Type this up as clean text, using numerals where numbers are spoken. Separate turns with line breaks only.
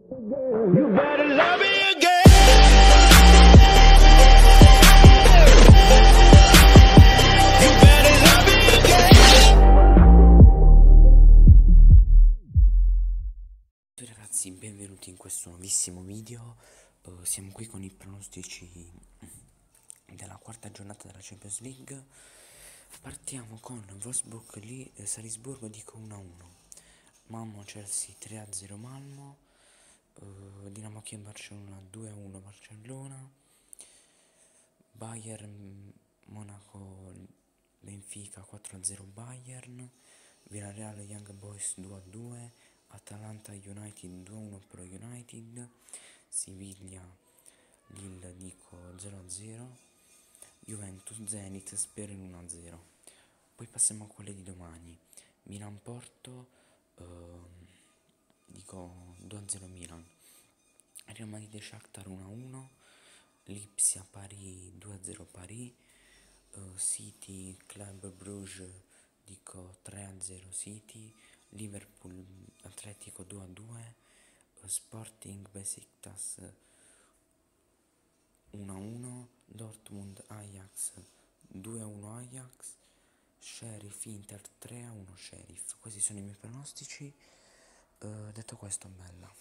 You better love me again. You better love me again.
Ciao ragazzi, benvenuti in questo nuovissimo video. Siamo qui con i pronostici della quarta giornata della Champions League. Partiamo con Wolfsburg Salisburgo, dico 1-1. Malmo Chelsea 3-0 Malmo. Dinamo Kiev Barcellona 2-1 Barcellona. Bayern Monaco Benfica 4-0 Bayern. Villarreal Young Boys 2-2. Atalanta United 2-1 pro United. Siviglia Lille dico 0-0. Juventus Zenit spero in 1-0. Poi passiamo a quelle di domani. Milan Porto dico 2-0 Milan. Real Madrid Shakhtar 1-1. Lipsia Paris 2-0 Paris. City Club Bruges dico 3-0 City. Liverpool Atletico 2-2. Sporting Besiktas 1-1. Dortmund Ajax 2-1 Ajax. Sheriff Inter 3-1 Sheriff. Questi sono i miei pronostici. Detto questo, bella.